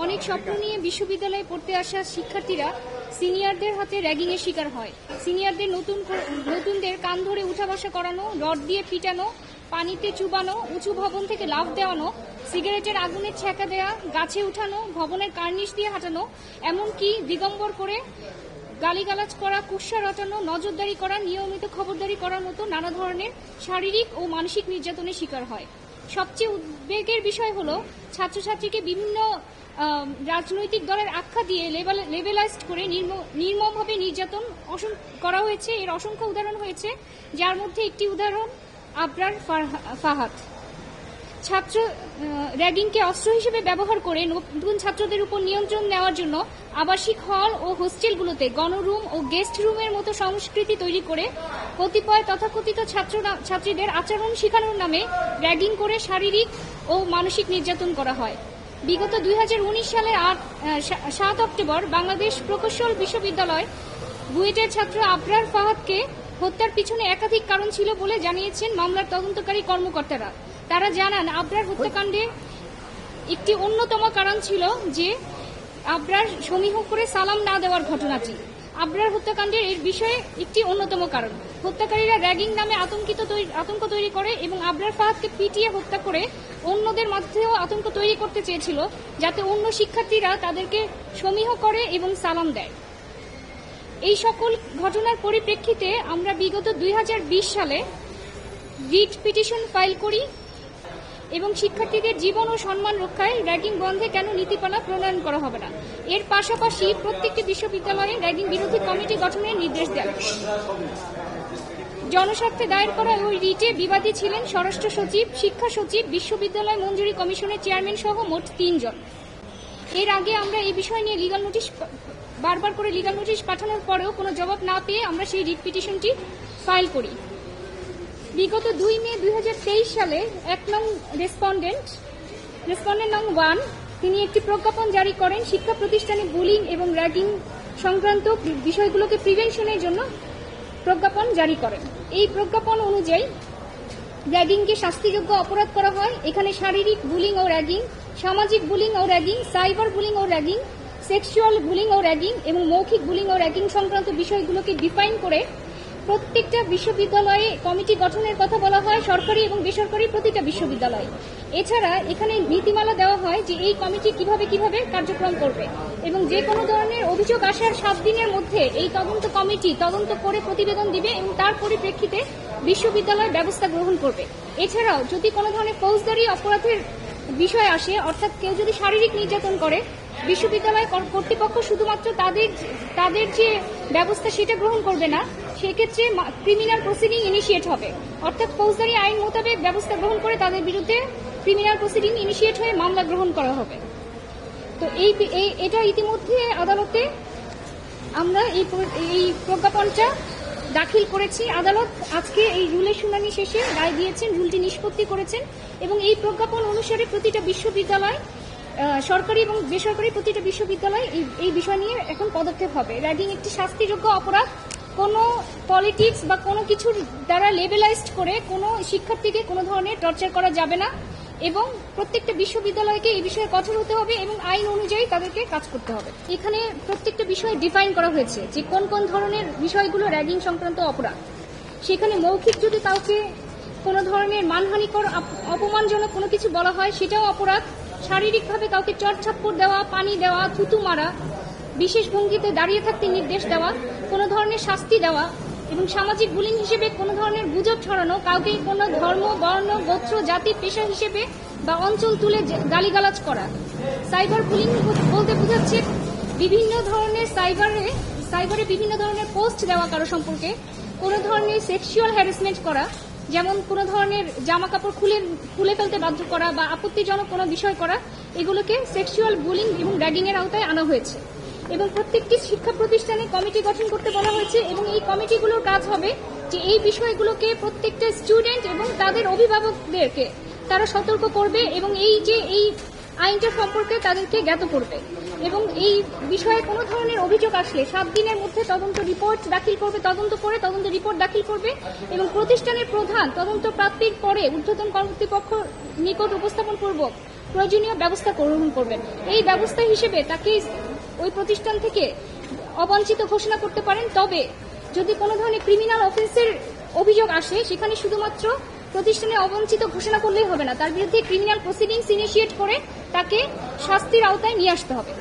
অনেক স্বপ্ন নিয়ে বিশ্ববিদ্যালয়ে পড়তে আসা শিক্ষার্থীরা সিনিয়রদের হাতে র্যাগিংয়ের শিকার হয়। সিনিয়রদের নতুনদের কান ধরে উঠা বসা করানো, রড দিয়ে পিটানো, পানিতে চুবানো, উঁচু ভবন থেকে লাফ দেওয়ানো, সিগারেটের আগুনে ছ্যাঁকা দেওয়া, গাছে উঠানো, ভবনের কার্নিশ দিয়ে হাঁটানো, এমনকি দিগম্বর করে গালিগালাজ করা, কুৎসা রটানো, নজরদারি করা, নিয়মিত খবরদারি করার মতো নানা ধরনের শারীরিক ও মানসিক নির্যাতনের শিকার হয়। সবচেয়ে উদ্বেগের বিষয় হলো ছাত্রছাত্রীকে বিভিন্ন রাজনৈতিক দলের আখ্যা দিয়ে লেবেলাইজড করে নির্মমভাবে নির্যাতন করা হয়েছে। এর অসংখ্য উদাহরণ হয়েছে, যার মধ্যে একটি উদাহরণ আবরার ফাহাদ। ছাত্র র্যাগিংকে অস্ত্র হিসেবে ব্যবহার করে নতুন ছাত্রদের উপর নিয়ন্ত্রণ নেওয়ার জন্য আবাসিক হল ও হোস্টেলগুলোতে গণরুম ও গেস্ট রুমের মতো সংস্কৃতি তৈরি করে কতিপয় তথাকথিত ছাত্রীদের আচরণ শেখানোর নামে র্যাগিং করে শারীরিক ও মানসিক নির্যাতন করা হয়। বিগত 2019 সালের 7 অক্টোবর বাংলাদেশ প্রকৌশল বিশ্ববিদ্যালয় বুয়েটের ছাত্র আবরার ফাহাদকে হত্যার পিছনে একাধিক কারণ ছিল বলে জানিয়েছেন মামলার তদন্তকারী কর্মকর্তারা। তারা জানান, আবরার হত্যাকাণ্ডে একটি অন্যতম কারণ ছিল যে আবরার সমীহ করে সালাম না দেওয়ার ঘটনাটি। আবরার হত্যাকাণ্ডের এর বিষয়ে একটি অন্যতম কারণ। হত্যাকারীরা র্যাগিং নামে আতঙ্ক তৈরি করে এবং আবরার ফাহাদকে পিটিয়ে হত্যা করে অন্যদের মধ্যেও আতঙ্ক তৈরি করতে চেয়েছিল, যাতে অন্য শিক্ষার্থীরা তাদেরকে সমীহ করে এবং সালাম দেয়। এই সকল ঘটনার পরিপ্রেক্ষিতে আমরা বিগত 2020 সালে রিট পিটিশন ফাইল করি এবং শিক্ষার্থীদের জীবন ও সম্মান রক্ষায় র্যাগিং বন্ধে কেন নীতিমালা প্রণয়ন করা হবে না, এর পাশাপাশি প্রত্যেকটি বিশ্ববিদ্যালয়ে র্যাগিং বিরোধী কমিটি গঠনের নির্দেশ দেন। জনস্বার্থে দায়ের করা ওই রিটে বিবাদী ছিলেন স্বরাষ্ট্র সচিব, শিক্ষা সচিব, বিশ্ববিদ্যালয় মঞ্জুরি কমিশনের চেয়ারম্যান সহ মোট 3 জন। এর আগে আমরা এই বিষয় নিয়ে বারবার করে লিগ্যাল নোটিশ পাঠানোর পরেও কোনো জবাব না পেয়ে আমরা সেই রিট পিটিশনটি ফাইল করি। বিগত 2 মে 2023 সালে 1 নং রেসপন্ডেন্ট নং 1 তিনি একটি প্রজ্ঞাপন জারি করেন শিক্ষা প্রতিষ্ঠানে বুলিং এবং র্যাগিং সংক্রান্ত বিষয়গুলোকে প্রিভেনশনের জন্য প্রজ্ঞাপন জারি করেন। এই প্রজ্ঞাপন অনুযায়ী র্যাগিংকে শাস্তিযোগ্য অপরাধ করা হয়। এখানে শারীরিক বুলিং ও র্যাগিং, সামাজিক বুলিং ও র্যাগিং, সাইবার বুলিং ও র্যাগিং, সেক্সুয়াল বুলিং ও র্যাগিং এবং মৌখিক বুলিং ও র্যাগিং সংক্রান্ত বিষয়গুলোকে ডিফাইন করে প্রত্যেকটা বিশ্ববিদ্যালয়ে কমিটি গঠনের কথা বলা হয়, সরকারি এবং বেসরকারি প্রতিটা বিশ্ববিদ্যালয়ে। এছাড়া এখানে নীতিমালা দেওয়া হয় যে এই কমিটি কিভাবে কার্যক্রম করবে এবং যে কোনো ধরনের অভিযোগ আসার 7 দিনের মধ্যে এই তদন্ত কমিটি তদন্ত করে প্রতিবেদন দিবে এবং তার পরিপ্রেক্ষিতে বিশ্ববিদ্যালয় ব্যবস্থা গ্রহণ করবে। এছাড়াও যদি কোনো ধরনের ফৌজদারি অপরাধের বিষয় আসে, অর্থাৎ কেউ যদি শারীরিক নির্যাতন করে, বিশ্ববিদ্যালয় কর্তৃপক্ষ শুধুমাত্র তাদের যে ব্যবস্থা সেটা গ্রহণ করবে না, সেক্ষেত্রে ক্রিমিনাল প্রসিডিং ইনিশিয়েট হবে, অর্থাৎ ফৌজদারি আইন মোতাবেক ব্যবস্থা গ্রহণ করে তাদের বিরুদ্ধে ক্রিমিনাল প্রসিডিং ইনিশিয়েট হয়ে মামলা গ্রহণ করা হবে। তো এটা ইতিমধ্যে আদালতে আমরা এই প্রজ্ঞাপনটা দাখিল করেছি। আদালত আজকে এই রুলের শুনানি শেষে রায় দিয়েছেন, রুলটি নিষ্পত্তি করেছেন এবং এই প্রজ্ঞাপন অনুসারে প্রতিটা বিশ্ববিদ্যালয়, সরকারি এবং বেসরকারি প্রতিটা বিশ্ববিদ্যালয় এই বিষয় নিয়ে এখন পদক্ষেপ হবে। র্যাগিং একটি শাস্তিযোগ্য অপরাধ। কোনো পলিটিক্স বা কোনো কিছুর দ্বারা লেবেলাইজড করে কোনো শিক্ষার্থীকে কোনো ধরনের টর্চার করা যাবে না এবং প্রত্যেকটা বিশ্ববিদ্যালয়কে এই বিষয়ে কঠোর হতে হবে এবং আইন অনুযায়ী তাদেরকে কাজ করতে হবে। এখানে প্রত্যেকটা বিষয় ডিফাইন করা হয়েছে যে কোন কোন ধরনের বিষয়গুলো র্যাগিং সংক্রান্ত অপরাধ। সেখানে মৌখিক যদি কাউকে কোনো ধরনের মানহানিকর, অপমানজনক কোনো কিছু বলা হয় সেটাও অপরাধ। শারীরিকভাবে কাউকে চড়-থাপ্পড় দেওয়া, পানি দেওয়া, থুতু মারা, বিশেষ ভঙ্গিতে দাঁড়িয়ে থাকতে নির্দেশ দেওয়া, কোনো ধরনের শাস্তি দেওয়া এবং সামাজিক বুলিং হিসেবে কোনো ধরনের গুজব ছড়ানো, কাউকে কোনো ধর্ম, বর্ণ, গোত্র, জাতি, পেশা হিসেবে বা অঞ্চল তুলে গালিগালাজ করা। সাইবার বুলিং বলতে বোঝাচ্ছে বিভিন্ন ধরনের সাইবারে বিভিন্ন ধরনের পোস্ট দেওয়া কারো সম্পর্কে, কোনো ধরনের সেক্সুয়াল হ্যারাসমেন্ট করা, যেমন কোনো ধরনের জামা কাপড় খুলে ফেলতে বাধ্য করা বা আপত্তিজনক কোনো বিষয় করা, এগুলোকে সেক্সুয়াল বুলিং এবং র্যাগিং এর আওতায় আনা হয়েছে। এবং প্রত্যেকটি শিক্ষা প্রতিষ্ঠানে কমিটি গঠন করতে বলা হয়েছে এবং এই কমিটিগুলোর কাজ হবে যে এই বিষয়গুলোকে প্রত্যেকটা স্টুডেন্ট এবং তাদের অভিভাবকদেরকে তারা সতর্ক করবে এবং এই আইনটা সম্পর্কে তাদেরকে জ্ঞাত করবে এবং এই বিষয়ে কোনো ধরনের অভিযোগ আসলে 7 দিনের মধ্যে তদন্ত রিপোর্ট দাখিল করবে, তদন্ত রিপোর্ট দাখিল করবে এবং প্রতিষ্ঠানের প্রধান তদন্ত প্রাপ্তির পরে ঊর্ধ্বতন কর্তৃপক্ষ নিকট উপস্থাপন পূর্বক প্রয়োজনীয় ব্যবস্থা গ্রহণ করবেন। এই ব্যবস্থা হিসেবে তাকে ওই প্রতিষ্ঠান থেকে অবাঞ্ছিত ঘোষণা করতে পারেন। তবে যদি কোনো ধরনের ক্রিমিনাল অফেন্সের অভিযোগ আসে, সেখানে শুধুমাত্র প্রতিষ্ঠানে অবাঞ্ছিত ঘোষণা করলেই হবে না, তার বিরুদ্ধে ক্রিমিনাল প্রসিডিংস ইনিশিয়েট করে তাকে শাস্তির আওতায় নিয়ে আসতে হবে।